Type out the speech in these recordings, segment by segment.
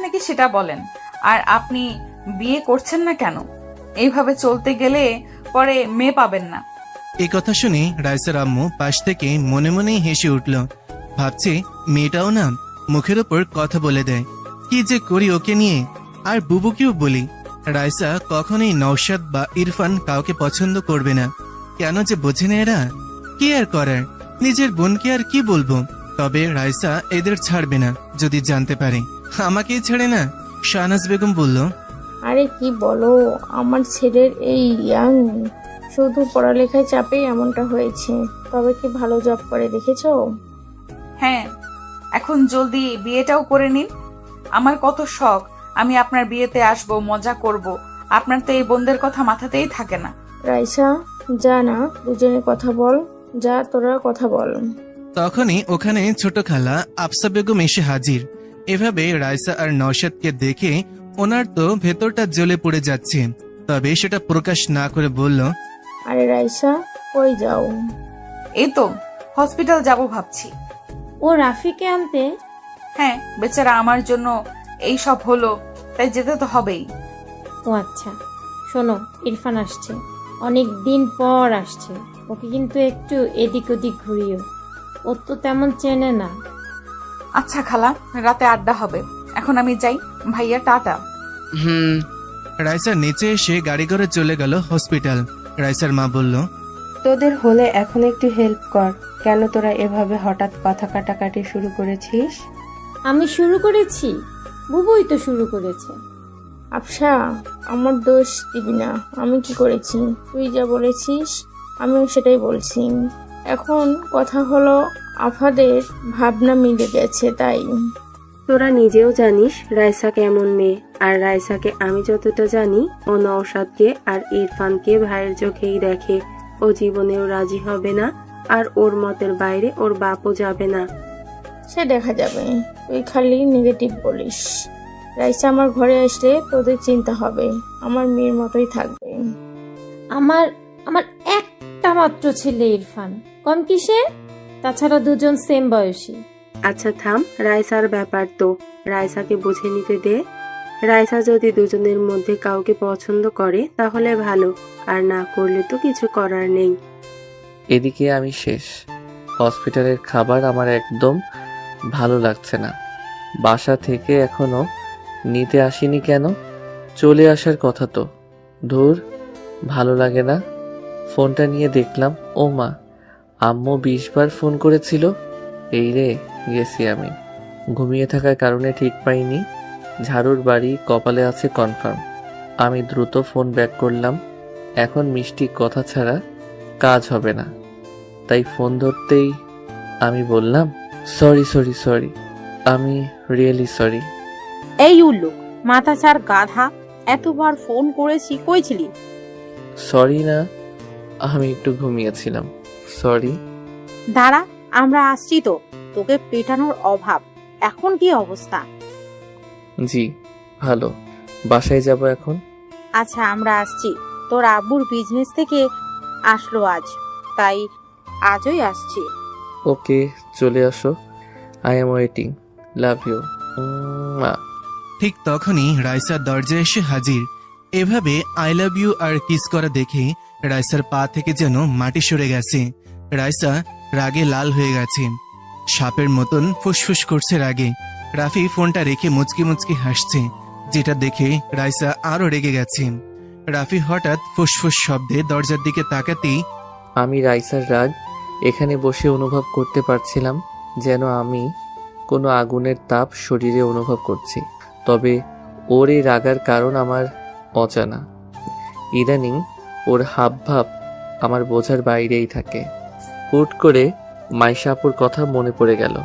নাকি সেটা বলেন। আর আপনি বিয়ে করছেন না কেন? এইভাবে চলতে গেলে পরে মেয়ে পাবেন না। এই কথা শুনে রাইসার আম্মু পাশ থেকে মনে মনেই হেসে উঠল। ভাবছে মেয়েটাও না মুখের ওপর কথা বলে দেয়। কি যে করি ওকে নিয়ে। আর বুবুকেও বলি রাইসা কখনোই নওশাদ বা ইরফান কাউকে পছন্দ করবে না। কেন যে বোঝে না এরা। কি আর করার, নিজের বোনকে আর কি বলবো। তবে রাইসা এদের ছাড়বে না যদি জানতে পারে। আমাকেই ছেড়ে না। শাহনাজ বেগম বলল, আরে কি বলো, আমার ছেলের এই ইয়াং শুধু পড়ালেখায় চাপেই এমনটা হয়েছে। তবে কি ভালো জব করে দেখেছো? হ্যাঁ, এখন জলদি বিয়েটাও করে নিন। আমার কত শখ আমি আপনার বিয়েতে আসব, মজা করব। আপনার তো এই বোনদের কথা মাথাতেই থাকে না। রাইসা, যা না, দুজনে কথা বল। যা, তোরা কথা বল। তখনই ওখানে ছোট খালা আফসা বেগম এসে হাজির। এভাবে রাইসা আর নওশাদকে দেখে ওনার তো ভেতরটা জ্বলে পড়ে যাচ্ছে। তবে সেটা প্রকাশ না করে বলল, আরে রাইসা, কই যাও? এই তো হসপিটাল যাব ভাবছি। ও রাফিকে আনতে? হ্যাঁ, বেচারা আমার জন্য এই সব হলো, তাই যেতে তো হবেই। ও আচ্ছা, শোনো, ইরফান আসছে, অনেক দিন পর আসছে। ওকে কিন্তু একটু এদিক ওদিক ঘুরিও, ও তো তেমন চেনে না। আচ্ছা খালা, রাতে আড্ডা হবে। এখন আমি যাই। ভাইয়া টাটা। রাইসা নিচে এসে গাড়ি করে চলে গেল হসপিটাল। রাইসার মা বলল, তোদের হলে এখন একটু হেল্প কর। কেন তোরা এভাবে হঠাৎ কথা কাটাকাটি শুরু করেছিস? আমি শুরু করেছি? বুবুই তো শুরু করেছে। আফসা, আমার দোষ দিবি না। আমি কি করেছি? তুই যা বলেছিস আমিও সেটাই বলছি। এখন কথা হলো আফাদের ভাবনা মিলে গেছে, তাই। তোরা নিজেও জানিস রাইসা কেমন মেয়ে। আর রাইসাকে আমি যতটা জানি, ও নওশাদকে আর ইরফানকে ভাইয়ের চোখেই দেখে। ও জীবনেও রাজি হবে না, আর ওর মতের বাইরে ওর বাপও যাবে না। সে দেখা যাবে, তুই খালি নেগেটিভ বলিস। রাইসা আমার ঘরে আসলে তোদের চিন্তা হবে, আমার মেয়ের মতোই থাকবে। আমার আমার একটা মাত্র ছেলে ইরফান, কম কিসে? তাছাড়া দুজন সেম বয়সী। আচ্ছা থাম, রাইসার ব্যাপার তো রাইসাকে বুঝে নিতে দে। রাইসা যদি দুজনের মধ্যে কাউকে পছন্দ করে তাহলে ভালো, আর না করলে তো কিছু করার নেই। এদিকে আমি শেষ। হসপিটালের খাবার আমার একদম ভালো লাগছে না। বাসা থেকে এখনো নিতে আসেনি কেন? চলে আসার কথা তো। ধুর, ভালো লাগে না। ফোনটা নিয়ে দেখলাম, ও মা, আম্মু 20 বার ফোন করেছিল। এই রে, গেছি আমি। ঘুমিয়ে থাকার কারণে ঠিক পাইনি। ঝাড়ুর বাড়ি কপালে আছে কনফার্ম। আমি দ্রুত ফোন ব্যাক করলাম। এখন মিষ্টি কথা ছাড়া কাজ হবে না। তাই ফোন ধরতেই আমি বললাম, সরি সরি সরি, আমি রিয়েলি সরি। এই উল্লু, মাথা ছাড় গাধা, এতবার ফোন করেছি, কই ছিলি? সরি না, আমি একটু ঘুমিয়েছিলাম। সরি। দাঁড়া, আমরা আসছি তো। তোকে পেটানোর অভাব। এখন কি অবস্থা? জি ভালো। বাসায় যাব এখন। আচ্ছা, আমরা আসছি। তোর আব্বুর বিজনেস থেকে আসলো আজ, তাই আজই আসছি। ওকে, চলে আসো। I am waiting. Love you. ঠিক তখনই রাইসার দরজায় এসে হাজির। এভাবে আই লাভ ইউ আর কিস করা দেখে রাইসার পা থেকে যেন মাটি সরে গেছে। রাইসা রাগে লাল হয়ে গেছে, সাপের মতন ফুসফুস করছে রাগে। রাফি ফোনটা রেখে মুচকি মুচকি হাসছে, যেটা দেখে রাইসা আরো রেগে গেছে। রাফি হঠাৎ ফুসফুস শব্দে দরজার দিকে তাকাতেই আমি রাইসার রাগ এখানে বসে অনুভব করতে পারছিলাম, যেন আমি কোনো আগুনের তাপ শরীরে অনুভব করছি। তবে ওর এই রাগার কারণ আমার অজানা। ইদানিং ওর হাবভাব আমার বোঝার বাইরেই থাকে। হুট করে মাইশাপুর কথা মনে পড়ে গেল।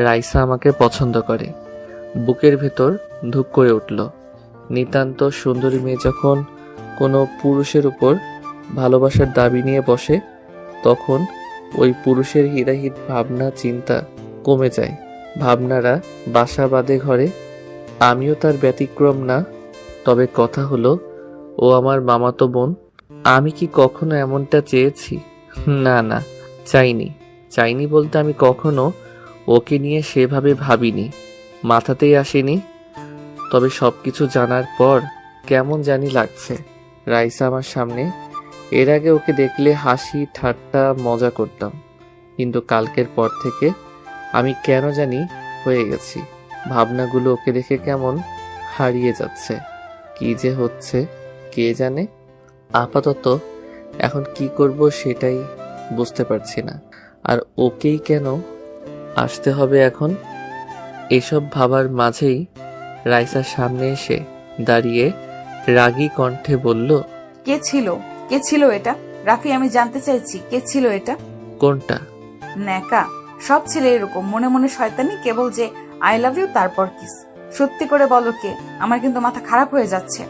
রাইসা আমাকে পছন্দ করে। বুকের ভেতর ধুক করে উঠল। নিতান্ত সুন্দরী মেয়ে যখন কোনো পুরুষের উপর ভালোবাসার দাবি নিয়ে বসে, তখন ওই পুরুষের হিতাহিত ভাবনা চিন্তা কমে যায়। ভাবনারা বাসা বাঁধে ঘরে। আমিও তার ব্যতিক্রম না। তবে কথা হলো, ও আমার মামাতো বোন। আমি কি কখনো এমনটা চেয়েছি? না না, চাইনি বলতে আমি কখনো ওকে নিয়ে সেভাবে ভাবিনি, মাথাতেই আসেনি। তবে সবকিছু জানার পর কেমন জানি লাগছে। রাইসা আমার সামনে। এর আগে ওকে দেখলে হাসি ঠাট্টা মজা করতাম, কিন্তু কালকের পর থেকে আমি কেন জানি হয়ে গেছি। ভাবনাগুলো ওকে দেখে কেমন হারিয়ে যাচ্ছে। কি যে হচ্ছে কে জানে। আপাতত এখন কি করব সেটাই বুঝতে পারছি না। আর ওকেই কেন আসতে হবে এখন, এসব ভাবার মাঝেই রাইসার সামনে এসে দাঁড়িয়ে রাগী কণ্ঠে বলল, কে ছিল এটা? রাফি, আমি জানতে চাইছি কে ছিল এটা? কোনটা? ন্যাকা। সব ছেলে এরকম, মনে মনে শয়তানি, কেবল যে আই লাভ ইউ তারপর কিস। সত্যি করে বলো কে? আমার কিন্তু মাথা খারাপ হয়ে যাচ্ছে।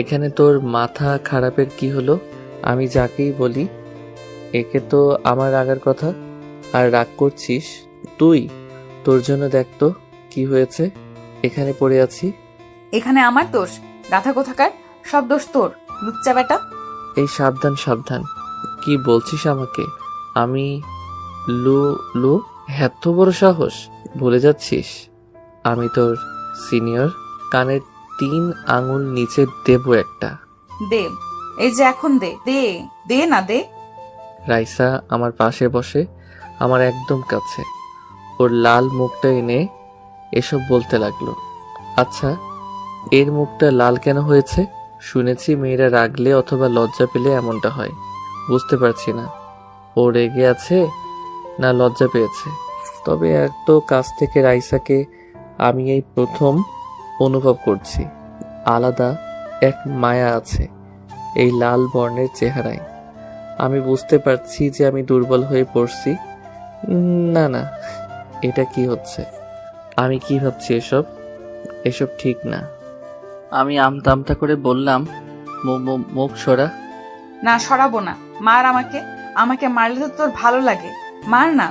এখানে তোর মাথা খারাপের কি হলো? আমি যাকেই বলি একে তো আমার রাগার কথা, আর রাগ করছিস তুই। তোর জন্য দেখ তো কি হয়েছে, এখানে পড়ে আছি। এখানে আমার দোষ? গাধা কোথাকার, সব দোষ তোর, লুচ্চা বেটা। এই সাবধান সাবধান, কি বলছিস আমাকে? আমি লু লু এত বড় সাহস? ভুলে যাচ্ছিস আমি তোর সিনিয়র। কানের 3 আঙুল নিচে দেব একটা। দে, এই যে এখন দে দে দে না দে। রাইসা আমার পাশে বসে, আমার একদম কাছে। ওর লাল মুখটা এনে এসব বলতে লাগলো। আচ্ছা, এর মুখটা লাল কেন হয়েছে? শুনেছি মেয়েরা রাগলে অথবা লজ্জা পেলে এমনটা হয়। বুঝতে পারছি না ও রেগে আছে না লজ্জা পেয়েছে। তবে এত কাছ থেকে রাইসাকে আমি এই প্রথম অনুভব করছি। আলাদা এক মায়া আছে এই লাল বর্ণের চেহারায়। আমি বুঝতে পারছি যে আমি দুর্বল হয়ে পড়ছি। না না, এটা কি হচ্ছে? আমি কি ভাবছি এসব ঠিক না। আমি আমতা আমতা করে বললাম, মুখ সরা। না, সরাবো না। মার আমাকে, আমাকে মারলে তো তোর ভালো লাগে, মার না।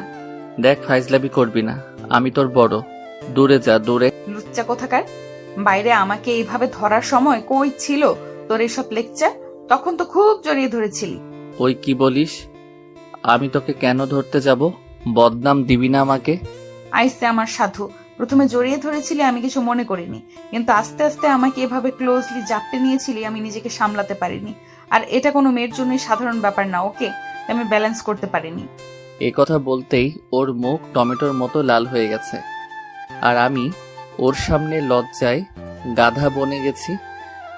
দেখ, ফাইজলামি করবি না, আমি তোর বড়। দূরে যা, দূরে। লুচ্চা কোথাকার। বাইরে আমাকে এইভাবে ধরার সময় কই ছিল তোর এসব লেকচার? তখন তো খুব জড়িয়ে ধরেছিলি। ওই কি বলিস? আমি তোকে কেন ধরতে যাব? বদনাম দিবি না আমাকে। আইসে আমার সাধু, প্রথমে জড়িয়ে ধরেছিলি আমি কিছু মনে করিনি, কিন্তু আস্তে আস্তে আমাকে এভাবে ক্লোজলি জাপটে নিয়েছিলি, আমি নিজেকে সামলাতে পারিনি। আর এটা কোনো মেয়ের জন্যই সাধারণ ব্যাপার না, ওকে? আমি ব্যালেন্স করতে পারিনি। এ কথা বলতেই ওর মুখ টমেটোর মতো লাল হয়ে গেছে, আর আমি ওর সামনে লজ্জায় গাধা বনে গেছি।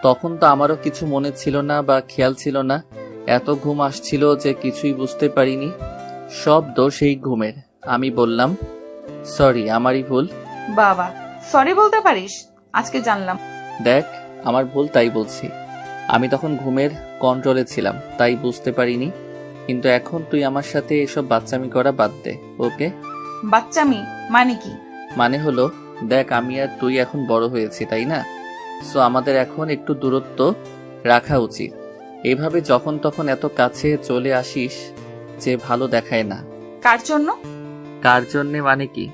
তখন তো আমারও কিছু মনে ছিল না বা খেয়াল ছিল না। এত ঘুম আসছিল যে কিছুই বুঝতে পারিনি। সব দোষ এই ঘুমের। আমি বললাম, সরি, আমারই ভুল। বাবা, সরি বলতে পারিস? আজকে জানলাম। দেখ, আমার ভুল, তাই বলছি। আমি তখন ঘুমের কন্ট্রোলে ছিলাম, তাই বুঝতে পারিনি। কিন্তু এখন তুই আমার সাথে এসব বাচ্চামি করা বাদ দে, ওকে? বাচ্চামি মানে কি? মানে হলো, দেখ, আমি আর তুই এখন বড় হয়েছি, তাই না? সো আমাদের এখন একটু দূরত্ব রাখা উচিত। এভাবে যখন তখন এত কাছে চলে আসিস যে ভালো দেখায় না। কার জন্য? কার জন্যে মানে কি?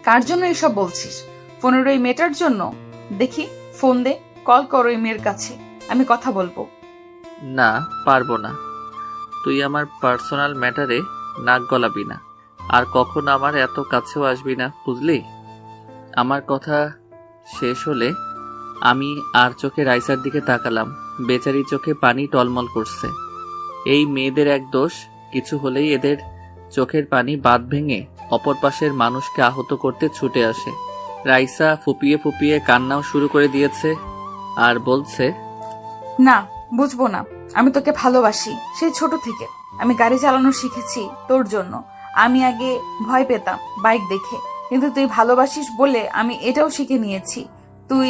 কার জন্য এসব বলছিস? 15 মেয়েটার জন্য? দেখি ফোন দে, কল কর ওই মেয়ের কাছে, আমি কথা বলবো। না, পারবো না। তুই আমার পার্সোনাল ম্যাটারে নাক গলাবি না, আর কখনো আমার এত কাছেও আসবি না, বুঝলি? আমার কথা শেষ হলে আমি আর চোখে রাইসার দিকে তাকালাম। বেচারি চোখে পানি টলমল করছে। এই মেয়েদের এক দোষ, কিছু হলেই এদের চোখের পানি বাঁধ ভেঙে অপর পাশের মানুষকে আহত করতে ছুটে আসে। রাইসা ফুপিয়ে ফুপিয়ে কান্নাও শুরু করে দিয়েছে আর বলছে, না, বুঝবো না। আমি তোকে ভালোবাসি সেই ছোট থেকে। আমি গাড়ি চালানো শিখেছি তোর জন্য। আমি আগে ভয় পেতাম বাইক দেখে, কিন্তু তুই ভালোবাসিস বলে আমি এটাও শিখে নিয়েছি। তুই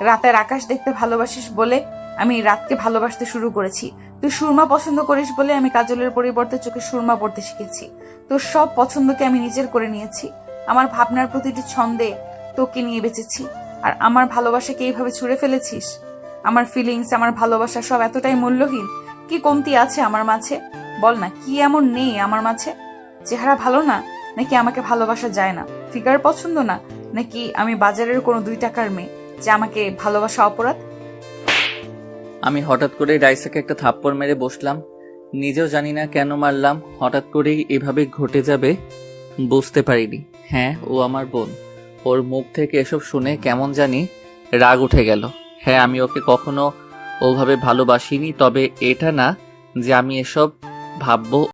রাতের আকাশ দেখতে ভালোবাসিস বলে আমি রাতকে ভালোবাসতে শুরু করেছি। তুই সুরমা পছন্দ করিস বলে আমি কাজলের পরিবর্তে চোখে সুরমা পড়তে শিখেছি। তোর সব পছন্দকে আমি নিজের করে নিয়েছি। আমার ভাবনার প্রতিটি ছন্দে তোকে নিয়ে বেঁচেছি। আর আমার ভালোবাসাকে এইভাবে ছুঁড়ে ফেলেছিস। আমার ফিলিংস, আমার ভালোবাসা সব এতটাই মূল্যহীন? কি কমতি আছে আমার মাঝে? বল না, কি এমন নেই আমার মাঝে? চেহারা ভালো না, নাকি আমাকে ভালোবাসা যায় না? ফিগার পছন্দ না, নাকি আমি বাজারের কোনো 2 টাকার মেয়ে যে আমাকে ভালোবাসা অপরাধ? আমি হঠাৎ করে রাইসাকে একটা থাপ্পড় মেরে বসলাম। নিজেও জানি না কেন মারলাম। হঠাৎ করেই এভাবে ঘটে যাবে বুঝতে পারিনি। হ্যাঁ, ও আমার বোন। ওর মুখ থেকে এসব শুনে কেমন জানি রাগ উঠে গেল। হ্যাঁ, আমি ওকে কখনো ওভাবে ভালোবাসিনি, তবে এটা না যে আমি এসব ভাববো